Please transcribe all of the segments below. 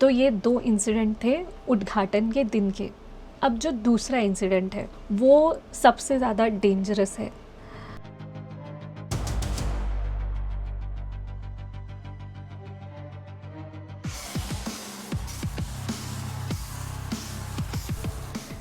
तो ये 2 इंसिडेंट थे उद्घाटन के दिन के। अब जो दूसरा इंसिडेंट है वो सबसे ज़्यादा डेंजरस है।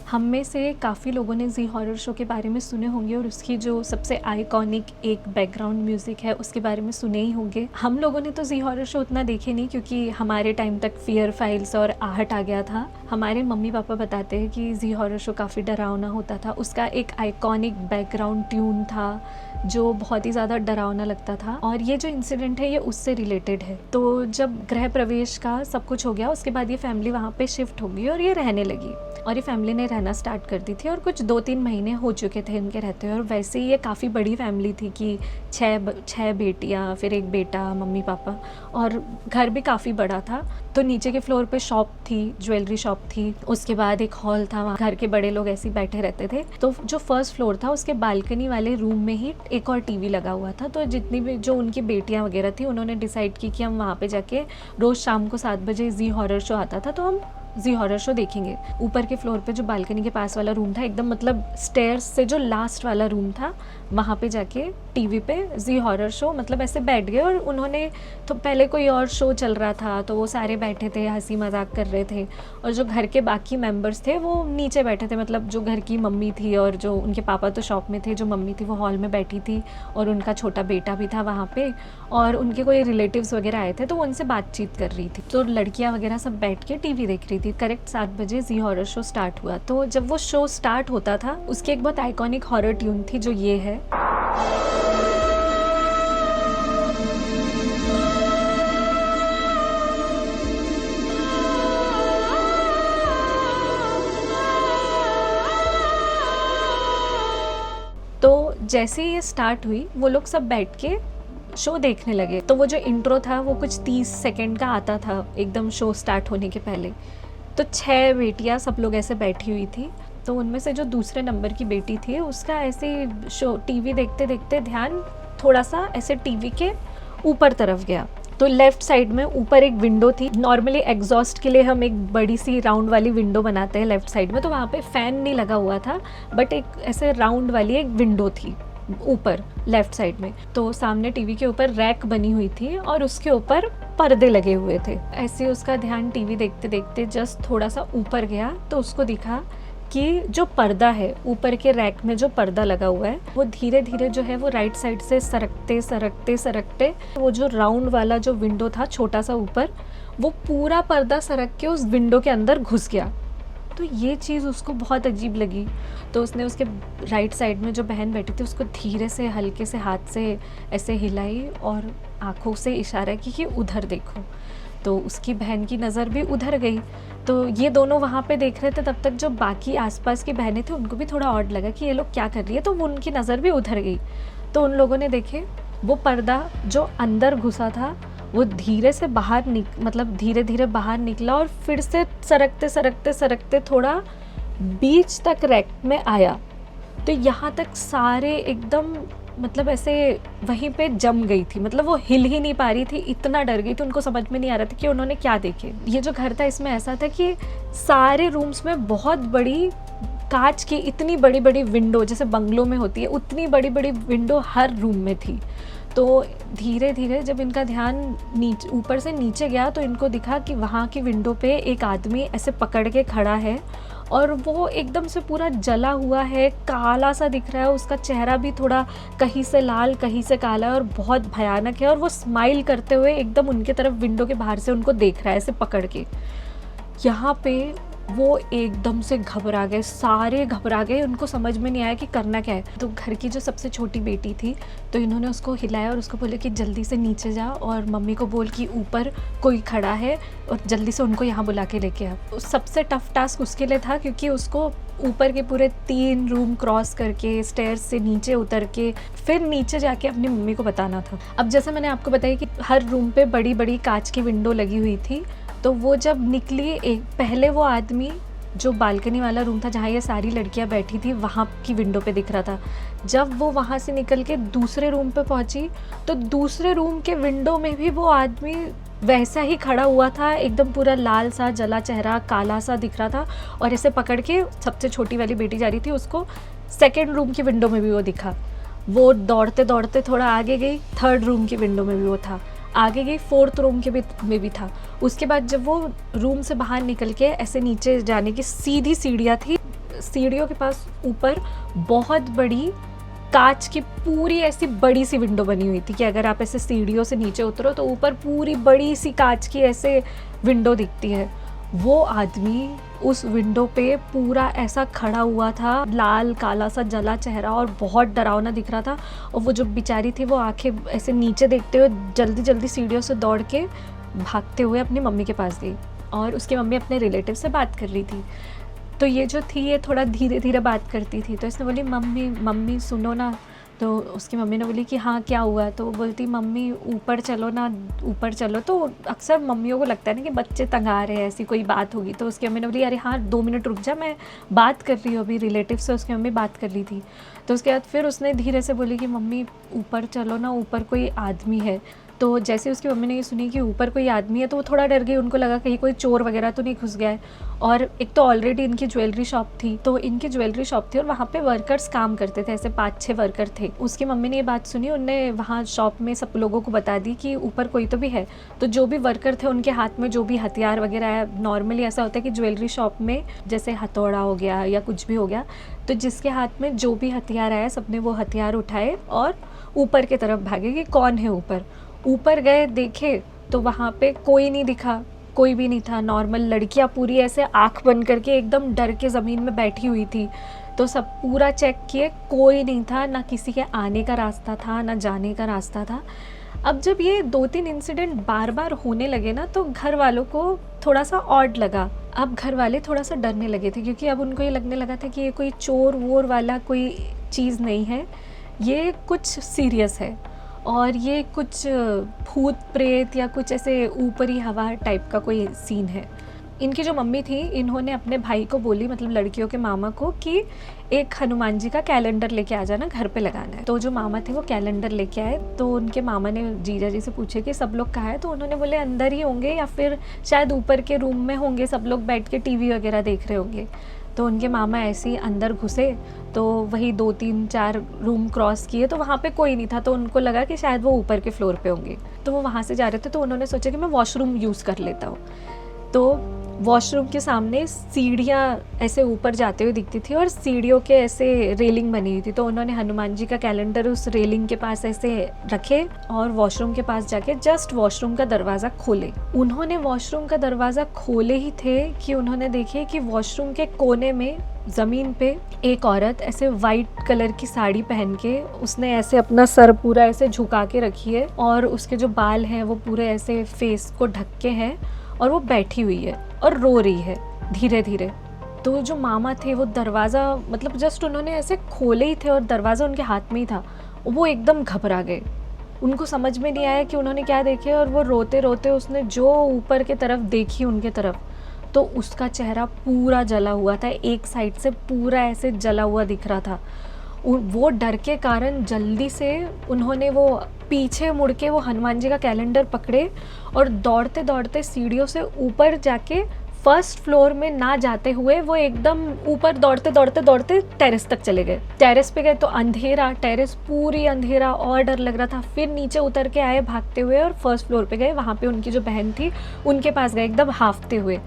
हम में से काफ़ी लोगों ने ज़ी हॉरर शो के बारे में सुने होंगे और उसकी जो सबसे आइकॉनिक एक बैकग्राउंड म्यूज़िक है उसके बारे में सुने ही होंगे। हम लोगों ने तो ज़ी हॉरर शो उतना देखे नहीं, क्योंकि हमारे टाइम तक फियर फाइल्स और आहट आ गया था। हमारे मम्मी पापा बताते हैं कि ज़ी हॉरर शो काफ़ी डरावना होता था। उसका एक आइकॉनिक बैकग्राउंड ट्यून था जो बहुत ही ज़्यादा डरावना लगता था, और ये जो इंसिडेंट है ये उससे रिलेटेड है। तो जब गृह प्रवेश का सब कुछ हो गया उसके बाद ये फैमिली वहाँ पे शिफ्ट हो गई और ये रहने लगी, और ये फैमिली ने रहना स्टार्ट कर दी थी, और कुछ 2-3 महीने हो चुके थे इनके रहते हुए। और वैसे ही ये काफ़ी बड़ी फैमिली थी कि 6 बेटियाँ, फिर एक बेटा, मम्मी पापा, और घर भी काफ़ी बड़ा था। तो नीचे के फ्लोर पे शॉप थी, ज्वेलरी शॉप थी, उसके बाद एक हॉल था, वहाँ घर के बड़े लोग ऐसे ही बैठे रहते थे। तो जो फर्स्ट फ्लोर था उसके बालकनी वाले रूम में ही एक और टीवी लगा हुआ था। तो जितनी भी जो उनकी बेटियाँ वगैरह थी उन्होंने डिसाइड की कि हम वहाँ पे जाके रोज़ शाम को 7 बजे ज़ी हॉरर शो आता था तो हम ज़ी हॉरर शो देखेंगे। ऊपर के फ्लोर पे जो बालकनी के पास वाला रूम था, एकदम मतलब स्टेयर्स से जो लास्ट वाला रूम था, वहाँ पे जाके टीवी पे ज़ी हॉरर शो मतलब ऐसे बैठ गए। और उन्होंने तो पहले कोई और शो चल रहा था तो वो सारे बैठे थे, हंसी मजाक कर रहे थे, और जो घर के बाकी मेंबर्स थे वो नीचे बैठे थे। मतलब जो घर की मम्मी थी और जो उनके पापा तो शॉप में थे, जो मम्मी थी वो हॉल में बैठी थी, और उनका छोटा बेटा भी था वहाँ पे, और उनके कोई रिलेटिव्स वगैरह आए थे तो वो उनसे बातचीत कर रही थी। तो लड़कियाँ वगैरह सब बैठ के टीवी देख रही थी। करेक्ट 7 बजे ज़ी हॉरर शो स्टार्ट हुआ। तो जब वो शो स्टार्ट होता था उसकी एक बहुत आइकॉनिक हॉरर ट्यून थी जो ये है। तो जैसे ही ये स्टार्ट हुई वो लोग सब बैठ के शो देखने लगे। तो वो जो इंट्रो था वो कुछ 30 सेकंड का आता था एकदम शो स्टार्ट होने के पहले। तो 6 बेटियां सब लोग ऐसे बैठी हुई थी। तो उनमें से जो दूसरे नंबर की बेटी थी उसका ऐसे शो टीवी देखते देखते ध्यान थोड़ा सा ऐसे टीवी के ऊपर तरफ गया। तो लेफ़्ट साइड में ऊपर एक विंडो थी। नॉर्मली एग्जॉस्ट के लिए हम एक बड़ी सी राउंड वाली विंडो बनाते हैं लेफ़्ट साइड में, तो वहाँ पे फ़ैन नहीं लगा हुआ था, बट एक ऐसे राउंड वाली एक विंडो थी ऊपर लेफ़्ट साइड में। तो सामने टीवी के ऊपर रैक बनी हुई थी और उसके ऊपर पर्दे लगे हुए थे। ऐसे उसका ध्यान टीवी देखते देखते जस्ट थोड़ा सा ऊपर गया तो उसको दिखा कि जो पर्दा है ऊपर के रैक में, जो पर्दा लगा हुआ है वो धीरे धीरे जो है वो राइट साइड से सरकते सरकते सरकते वो जो राउंड वाला जो विंडो था छोटा सा ऊपर, वो पूरा पर्दा सरक के उस विंडो के अंदर घुस गया। तो ये चीज़ उसको बहुत अजीब लगी। तो उसने उसके राइट साइड में जो बहन बैठी थी उसको धीरे से हल्के से हाथ से ऐसे हिलाई और आँखों से इशारा की कि उधर देखो। तो उसकी बहन की नज़र भी उधर गई। तो ये दोनों वहाँ पे देख रहे थे, तब तक जो बाकी आसपास की बहनें थी उनको भी थोड़ा ऑड लगा कि ये लोग क्या कर रही है, तो वो उनकी नज़र भी उधर गई। तो उन लोगों ने देखे वो पर्दा जो अंदर घुसा था वो धीरे से बाहर मतलब धीरे धीरे बाहर निकला और फिर से सरकते सरकते सरकते थोड़ा बीच तक रैक में आया। तो यहाँ तक सारे एकदम मतलब ऐसे वहीं पे जम गई थी, मतलब वो हिल ही नहीं पा रही थी, इतना डर गई थी। उनको समझ में नहीं आ रहा था कि उन्होंने क्या देखे। ये जो घर था इसमें ऐसा था कि सारे रूम्स में बहुत बड़ी कांच की इतनी बड़ी बड़ी विंडो, जैसे बंगलों में होती है उतनी बड़ी बड़ी विंडो हर रूम में थी। तो धीरे धीरे जब इनका ध्यान नीचे ऊपर से नीचे गया तो इनको दिखा कि वहाँ की विंडो पे एक आदमी ऐसे पकड़ के खड़ा है, और वो एकदम से पूरा जला हुआ है, काला सा दिख रहा है। उसका चेहरा भी थोड़ा कहीं से लाल कहीं से काला है और बहुत भयानक है, और वो स्माइल करते हुए एकदम उनके तरफ विंडो के बाहर से उनको देख रहा है ऐसे पकड़ के। यहाँ पे वो एकदम से घबरा गए, सारे घबरा गए, उनको समझ में नहीं आया कि करना क्या है। तो घर की जो सबसे छोटी बेटी थी तो इन्होंने उसको हिलाया और उसको बोले कि जल्दी से नीचे जा और मम्मी को बोल कि ऊपर कोई खड़ा है और जल्दी से उनको यहाँ बुला के लेके आ। तो सबसे टफ टास्क उसके लिए था, क्योंकि उसको ऊपर के पूरे 3 रूम क्रॉस करके स्टेयर्स से नीचे उतर के फिर नीचे जाके अपनी मम्मी को बताना था। अब जैसे मैंने आपको बताया कि हर रूम पे बड़ी बड़ी कांच की विंडो लगी हुई थी, तो वो जब निकली एक पहले वो आदमी जो बालकनी वाला रूम था जहाँ ये सारी लड़कियाँ बैठी थी वहाँ की विंडो पे दिख रहा था। जब वो वहाँ से निकल के दूसरे रूम पे पहुँची तो दूसरे रूम के विंडो में भी वो आदमी वैसा ही खड़ा हुआ था, एकदम पूरा लाल सा जला चेहरा, काला सा दिख रहा था। और ऐसे पकड़ के सबसे छोटी वाली बेटी जा रही थी, उसको सेकंड रूम की विंडो में भी वो दिखा। वो दौड़ते दौड़ते थोड़ा आगे गई, थर्ड रूम की विंडो में भी वो था, आगे गई फोर्थ रूम के में भी था। उसके बाद जब वो रूम से बाहर निकल के ऐसे नीचे जाने की सीधी सीढ़ियाँ थी, सीढ़ियों के पास ऊपर बहुत बड़ी कांच की पूरी ऐसी बड़ी सी विंडो बनी हुई थी कि अगर आप ऐसे सीढ़ियों से नीचे उतरो तो ऊपर पूरी बड़ी सी कांच की ऐसे विंडो दिखती है। वो आदमी उस विंडो पे पूरा ऐसा खड़ा हुआ था, लाल काला सा जला चेहरा और बहुत डरावना दिख रहा था। और वो जो बेचारी थी वो आंखें ऐसे नीचे देखते हुए जल्दी जल्दी सीढ़ियों से दौड़ के भागते हुए अपनी मम्मी के पास गई। और उसकी मम्मी अपने रिलेटिव से बात कर रही थी। तो ये जो थी ये थोड़ा धीरे धीरे बात करती थी। तो इसने बोली मम्मी मम्मी सुनो ना। तो उसकी मम्मी ने बोली कि हाँ क्या हुआ। तो वो बोलती मम्मी ऊपर चलो ना, ऊपर चलो। तो अक्सर मम्मियों को लगता है ना कि बच्चे तंग आ रहे हैं, ऐसी कोई बात होगी। तो उसकी मम्मी ने बोली अरे हाँ 2 मिनट रुक जा, मैं बात कर रही हूँ अभी। रिलेटिव से उसकी मम्मी बात कर रही थी। तो उसके बाद फिर उसने धीरे से बोली कि मम्मी ऊपर चलो ना, ऊपर कोई आदमी है। तो जैसे उसकी मम्मी ने ये सुनी कि ऊपर कोई आदमी है तो वो थोड़ा डर गई। उनको लगा कहीं कोई चोर वगैरह तो नहीं घुस गया है। और एक तो ऑलरेडी इनकी ज्वेलरी शॉप थी, तो इनकी ज्वेलरी शॉप थी और वहाँ पे वर्कर्स काम करते थे, ऐसे 5-6 वर्कर थे। उसकी मम्मी ने ये बात सुनी, उनने वहाँ शॉप में सब लोगों को बता दी कि ऊपर कोई तो भी है। तो जो भी वर्कर थे उनके हाथ में जो भी हथियार वगैरह है, नॉर्मली ऐसा होता है कि ज्वेलरी शॉप में जैसे हथौड़ा हो गया या कुछ भी हो गया, तो जिसके हाथ में जो भी हथियार आया सबने वो हथियार उठाए और ऊपर की तरफ भागे कि कौन है ऊपर। ऊपर गए, देखे तो वहाँ पे कोई नहीं दिखा, कोई भी नहीं था। नॉर्मल लड़कियाँ पूरी ऐसे आँख बंद करके एकदम डर के ज़मीन में बैठी हुई थी। तो सब पूरा चेक किए, कोई नहीं था, ना किसी के आने का रास्ता था ना जाने का रास्ता था। अब जब ये 2-3 इंसिडेंट बार बार होने लगे ना, तो घर वालों को थोड़ा सा ऑड लगा। अब घर वाले थोड़ा सा डरने लगे थे, क्योंकि अब उनको ये लगने लगा था कि ये कोई चोर वोर वाला कोई चीज़ नहीं है, ये कुछ सीरियस है और ये कुछ भूत प्रेत या कुछ ऐसे ऊपरी हवा टाइप का कोई सीन है। इनकी जो मम्मी थी, इन्होंने अपने भाई को बोली, मतलब लड़कियों के मामा को, कि एक हनुमान जी का कैलेंडर लेके आ जाना, घर पे लगाना है। तो जो मामा थे वो कैलेंडर लेके आए। तो उनके मामा ने जीजा जी से पूछे कि सब लोग कहाँ है। तो उन्होंने बोले अंदर ही होंगे या फिर शायद ऊपर के रूम में होंगे, सब लोग बैठ के टीवी वगैरह देख रहे होंगे। तो उनके मामा ऐसे ही अंदर घुसे, तो वही 2-3-4 रूम क्रॉस किए तो वहाँ पे कोई नहीं था। तो उनको लगा कि शायद वो ऊपर के फ्लोर पे होंगे। तो वो वहाँ से जा रहे थे, तो उन्होंने सोचा कि मैं वॉशरूम यूज़ कर लेता हूँ। तो वॉशरूम के सामने सीढ़ियाँ ऐसे ऊपर जाते हुए दिखती थी और सीढ़ियों के ऐसे रेलिंग बनी हुई थी। तो उन्होंने हनुमान जी का कैलेंडर उस रेलिंग के पास ऐसे रखे और वॉशरूम के पास जाके जस्ट वॉशरूम का दरवाज़ा खोले। उन्होंने वॉशरूम का दरवाज़ा खोले ही थे कि उन्होंने देखे कि वॉशरूम के कोने में ज़मीन पे एक औरत ऐसे वाइट कलर की साड़ी पहन के, उसने ऐसे अपना सर पूरा ऐसे झुका के रखी है और उसके जो बाल हैं वो पूरे ऐसे फेस को ढक के हैं और वो बैठी हुई है और रो रही है धीरे धीरे। तो जो मामा थे वो दरवाज़ा, मतलब जस्ट उन्होंने ऐसे खोले ही थे और दरवाज़ा उनके हाथ में ही था, वो एकदम घबरा गए। उनको समझ में नहीं आया कि उन्होंने क्या देखे और वो रोते रोते उसने जो ऊपर के तरफ देखी उनके तरफ, तो उसका चेहरा पूरा जला हुआ था, एक साइड से पूरा ऐसे जला हुआ दिख रहा था। वो डर के कारण जल्दी से उन्होंने वो पीछे मुड़ के वो हनुमान जी का कैलेंडर पकड़े और दौड़ते दौड़ते सीढ़ियों से ऊपर जाके फर्स्ट फ्लोर में ना जाते हुए वो एकदम ऊपर दौड़ते दौड़ते दौड़ते टेरेस तक चले गए। टेरेस पे गए तो अंधेरा, टेरेस पूरी अंधेरा और डर लग रहा था। फिर नीचे उतर के आए भागते हुए और फर्स्ट फ्लोर पे गए। वहाँ पे उनकी जो बहन थी उनके पास गए एकदम हाफते हुए।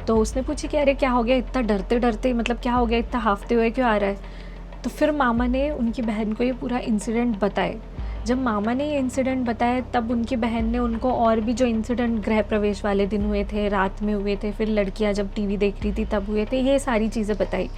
तो उसने पूछी कि अरे क्या हो गया, इतना डरते डरते, मतलब क्या हो गया, इतना हाफते हुए क्यों आ रहा है। तो फिर मामा ने उनकी बहन को ये पूरा इंसिडेंट बताए। जब मामा ने ये इंसिडेंट बताया तब उनकी बहन ने उनको और भी जो इंसिडेंट गृह प्रवेश वाले दिन हुए थे, रात में हुए थे, फिर लड़कियां जब टीवी देख रही थी तब हुए थे, ये सारी चीज़ें बताई।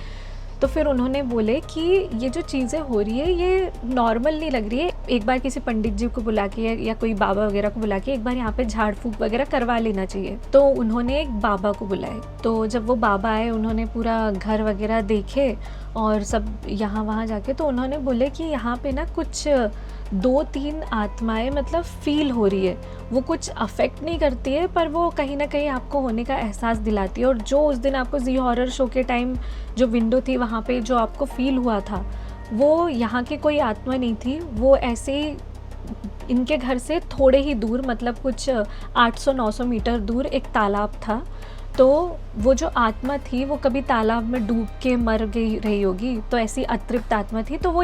तो फिर उन्होंने बोले कि ये जो चीज़ें हो रही है ये नॉर्मल नहीं लग रही है, एक बार किसी पंडित जी को बुला के या कोई बाबा वगैरह को बुला के एक बार यहाँ पे झाड़ फूक वगैरह करवा लेना चाहिए। तो उन्होंने एक बाबा को बुलाए। तो जब वो बाबा आए उन्होंने पूरा घर वगैरह देखे और सब यहाँ वहाँ जाके, तो उन्होंने बोले कि यहाँ पे ना कुछ 2-3 आत्माएं मतलब फील हो रही है, वो कुछ अफेक्ट नहीं करती है पर वो कहीं ना कहीं आपको होने का एहसास दिलाती है। और जो उस दिन आपको जी हॉरर शो के टाइम जो विंडो थी वहाँ पे जो आपको फील हुआ था वो यहाँ की कोई आत्मा नहीं थी, वो ऐसे ही इनके घर से थोड़े ही दूर, मतलब कुछ 800-900 मीटर दूर एक तालाब था। तो वो जो आत्मा थी वो कभी तालाब में डूब के मर गई रही होगी, तो ऐसी अतृप्त आत्मा थी। तो वो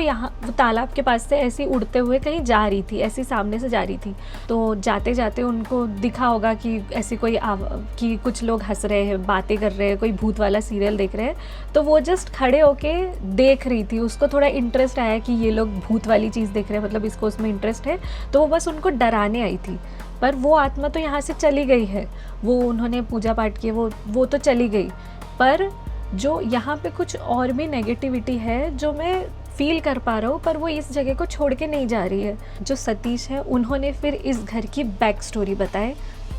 तालाब के पास से ऐसी उड़ते हुए कहीं जा रही थी, ऐसी सामने से जा रही थी। तो जाते जाते उनको दिखा होगा कि ऐसी कि कुछ लोग हंस रहे हैं, बातें कर रहे हैं, कोई भूत वाला सीरियल देख रहे हैं। तो वो जस्ट खड़े होके देख रही थी, उसको थोड़ा इंटरेस्ट आया कि ये लोग भूत वाली चीज़ देख रहे हैं, मतलब इसको उसमें इंटरेस्ट है। तो वो बस उनको डराने आई थी। पर वो आत्मा तो यहाँ से चली गई है, वो उन्होंने पूजा पाठ किए, वो तो चली गई। पर जो यहाँ पे कुछ और भी नेगेटिविटी है जो मैं फील कर पा रहा हूँ, पर वो इस जगह को छोड़ के नहीं जा रही है। जो सतीश है उन्होंने फिर इस घर की बैक स्टोरी बताए,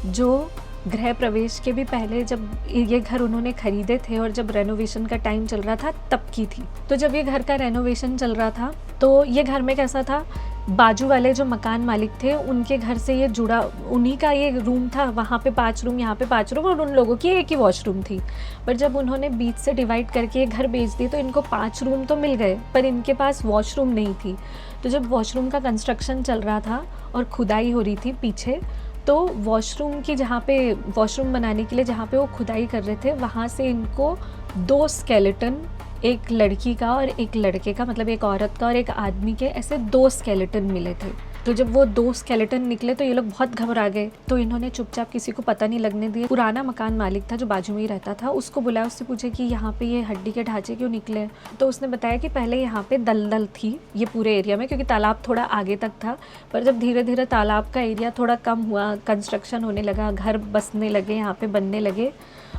जो गृह प्रवेश के भी पहले जब ये घर उन्होंने खरीदे थे और जब रेनोवेशन का टाइम चल रहा था तब की थी। तो जब ये घर का रेनोवेशन चल रहा था तो ये घर में कैसा था, बाजू वाले जो मकान मालिक थे उनके घर से ये जुड़ा, उन्हीं का ये रूम था, वहाँ पे 5 रूम, यहाँ पे 5 रूम, और उन लोगों की एक ही वॉशरूम थी। पर जब उन्होंने बीच से डिवाइड करके ये घर बेच दी तो इनको 5 रूम तो मिल गए, पर इनके पास वॉशरूम नहीं थी। तो जब वॉशरूम का कंस्ट्रक्शन चल रहा था और खुदाई हो रही थी पीछे, तो वॉशरूम की जहाँ पे वॉशरूम बनाने के लिए जहाँ पे वो खुदाई कर रहे थे, वहाँ से इनको 2 स्केलेटन, एक लड़की का और एक लड़के का, मतलब एक औरत का और एक आदमी के, ऐसे 2 स्केलेटन मिले थे। तो जब वो 2 स्केलेटन निकले तो ये लोग बहुत घबरा गए। तो इन्होंने चुपचाप, किसी को पता नहीं लगने दिया, पुराना मकान मालिक था जो बाजू में ही रहता था, उसको बुलाया, उससे पूछे कि यहाँ पे ये हड्डी के ढांचे क्यों निकले। तो उसने बताया कि पहले यहाँ पे दलदल थी ये पूरे एरिया में, क्योंकि तालाब थोड़ा आगे तक था। पर जब धीरे धीरे तालाब का एरिया थोड़ा कम हुआ, कंस्ट्रक्शन होने लगा, घर बसने लगे, यहाँ पे बनने लगे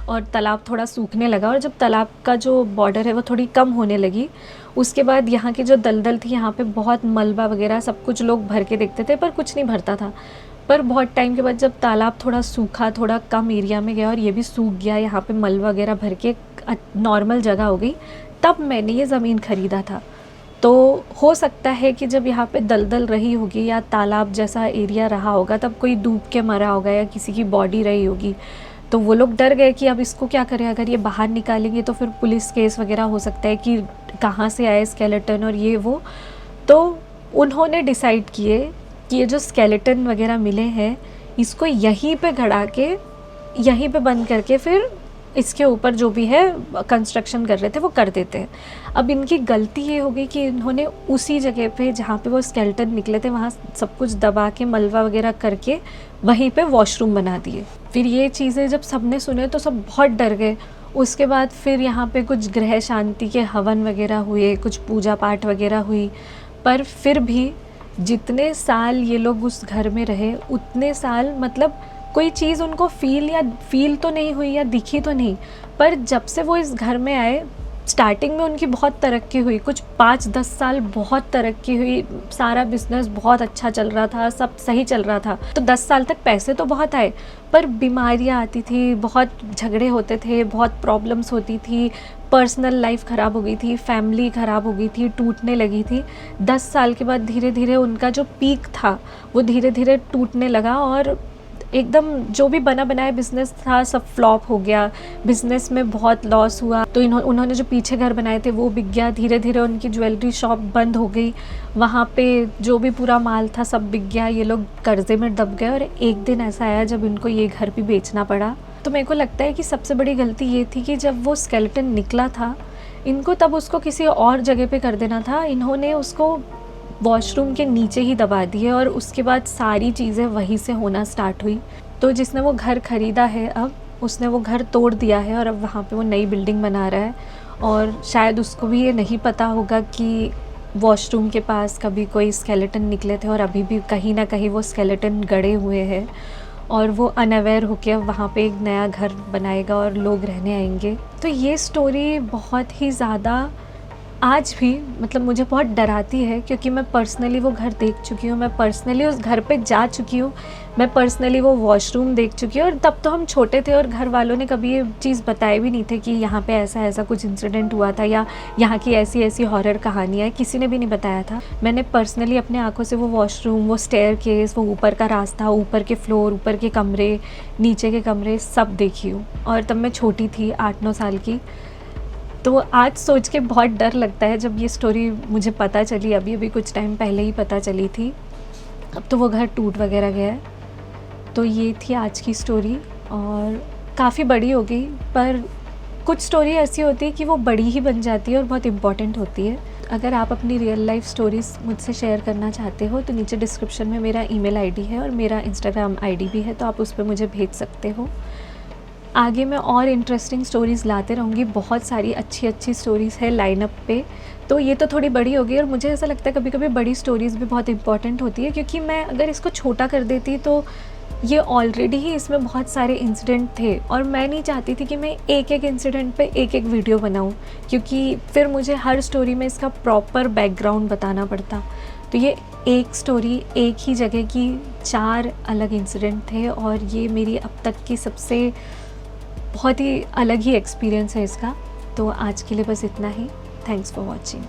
और तालाब थोड़ा सूखने लगा, और जब तालाब का जो बॉर्डर है वो थोड़ी कम होने लगी, उसके बाद यहाँ की जो दलदल थी, यहाँ पे बहुत मलबा वगैरह सब कुछ लोग भर के देखते थे पर कुछ नहीं भरता था। पर बहुत टाइम के बाद जब तालाब थोड़ा सूखा, थोड़ा कम एरिया में गया और ये भी सूख गया, यहाँ पे मलबा वगैरह भर के नॉर्मल जगह हो गई, तब मैंने ये ज़मीन ख़रीदा था। तो हो सकता है कि जब यहाँ पे दलदल रही होगी या तालाब जैसा एरिया रहा होगा, तब कोई डूब के मरा होगा या किसी की बॉडी रही होगी। तो वो लोग डर गए कि अब इसको क्या करें, अगर ये बाहर निकालेंगे तो फिर पुलिस केस वगैरह हो सकता है कि कहाँ से आए स्केलेटन और ये वो। तो उन्होंने डिसाइड किए कि ये जो स्केलेटन वगैरह मिले हैं, इसको यहीं पे गड़ा के, यहीं पे बंद करके फिर इसके ऊपर जो भी है कंस्ट्रक्शन कर रहे थे वो कर देते हैं। अब इनकी गलती ये हो गई कि इन्होंने उसी जगह पे जहाँ पे वो स्केलेटन निकले थे वहाँ सब कुछ दबा के मलबा वगैरह करके वहीं पे वॉशरूम बना दिए। फिर ये चीज़ें जब सबने सुने तो सब बहुत डर गए। उसके बाद फिर यहाँ पे कुछ ग्रह शांति के हवन वगैरह हुए, कुछ पूजा पाठ वगैरह हुई, पर फिर भी जितने साल ये लोग उस घर में रहे उतने साल, मतलब कोई चीज़ उनको फील तो नहीं हुई या दिखी तो नहीं। पर जब से वो इस घर में आए, स्टार्टिंग में उनकी बहुत तरक्की हुई, कुछ 5-10 साल बहुत तरक्की हुई, सारा बिजनेस बहुत अच्छा चल रहा था, सब सही चल रहा था। तो 10 साल तक पैसे तो बहुत आए, पर बीमारियां आती थी, बहुत झगड़े होते थे, बहुत प्रॉब्लम्स होती थी, पर्सनल लाइफ ख़राब हो गई थी, फैमिली ख़राब हो गई थी, टूटने लगी थी। 10 साल के बाद धीरे धीरे उनका जो पीक था वो धीरे धीरे टूटने लगा और एकदम जो भी बना बनाया बिज़नेस था सब फ्लॉप हो गया, बिज़नेस में बहुत लॉस हुआ। तो उन्होंने जो पीछे घर बनाए थे वो बिक गया, धीरे धीरे उनकी ज्वेलरी शॉप बंद हो गई, वहाँ पे जो भी पूरा माल था सब बिक गया, ये लोग कर्जे में दब गए। और एक दिन ऐसा आया जब इनको ये घर भी बेचना पड़ा। तो मेरे को लगता है कि सबसे बड़ी गलती ये थी कि जब वो स्केलेटन निकला था, इनको तब उसको किसी और जगह पे कर देना था। इन्होंने उसको वॉशरूम के नीचे ही दबा दिए और उसके बाद सारी चीज़ें वहीं से होना स्टार्ट हुई। तो जिसने वो घर ख़रीदा है, अब उसने वो घर तोड़ दिया है और अब वहाँ पे वो नई बिल्डिंग बना रहा है। और शायद उसको भी ये नहीं पता होगा कि वॉशरूम के पास कभी कोई स्केलेटन निकले थे और अभी भी कहीं ना कहीं वो स्केलेटन गड़े हुए हैं, और वो अनअवेयर होकर अब वहाँ पे एक नया घर बनाएगा और लोग रहने आएंगे। तो ये स्टोरी बहुत ही ज़्यादा आज भी, मतलब मुझे बहुत डराती है, क्योंकि मैं पर्सनली वो घर देख चुकी हूँ, मैं पर्सनली उस घर पे जा चुकी हूँ, मैं पर्सनली वो वॉशरूम देख चुकी हूँ। और तब तो हम छोटे थे और घर वालों ने कभी ये चीज़ बताए भी नहीं थे कि यहाँ पे ऐसा ऐसा कुछ इंसिडेंट हुआ था या यहाँ की ऐसी ऐसी हॉरर कहानियाँ, किसी ने भी नहीं बताया था। मैंने पर्सनली अपने आँखों से वो वॉशरूम, वो स्टेयरकेस, वो ऊपर का रास्ता, ऊपर के फ्लोर, ऊपर के कमरे, नीचे के कमरे सब देखी हूँ। और तब मैं छोटी थी, 8-9 साल की। तो आज सोच के बहुत डर लगता है जब ये स्टोरी मुझे पता चली, अभी अभी कुछ टाइम पहले ही पता चली थी। अब तो वो घर टूट वगैरह गया है। तो ये थी आज की स्टोरी और काफ़ी बड़ी हो गई, पर कुछ स्टोरी ऐसी होती है कि वो बड़ी ही बन जाती है और बहुत इम्पॉर्टेंट होती है। अगर आप अपनी रियल लाइफ स्टोरीज़ मुझसे शेयर करना चाहते हो तो नीचे डिस्क्रिप्शन में मेरा ईमेल आईडी है और मेरा इंस्टाग्राम आईडी भी है, तो आप उस पर मुझे भेज सकते हो। आगे मैं और इंटरेस्टिंग स्टोरीज़ लाते रहूँगी, बहुत सारी अच्छी अच्छी स्टोरीज़ है लाइनअप पे। तो ये तो थोड़ी बड़ी हो गई और मुझे ऐसा लगता है कभी कभी बड़ी स्टोरीज़ भी बहुत इंपॉर्टेंट होती है, क्योंकि मैं अगर इसको छोटा कर देती तो ये ऑलरेडी ही इसमें बहुत सारे इंसिडेंट थे और मैं नहीं चाहती थी कि मैं एक एक इंसिडेंट पे एक एक वीडियो बनाऊं, क्योंकि फिर मुझे हर स्टोरी में इसका प्रॉपर बैकग्राउंड बताना पड़ता। तो ये एक स्टोरी, एक ही जगह की 4 अलग इंसिडेंट थे और ये मेरी अब तक की सबसे बहुत ही अलग ही एक्सपीरियंस है इसका। तो आज के लिए बस इतना ही। Thanks for watching.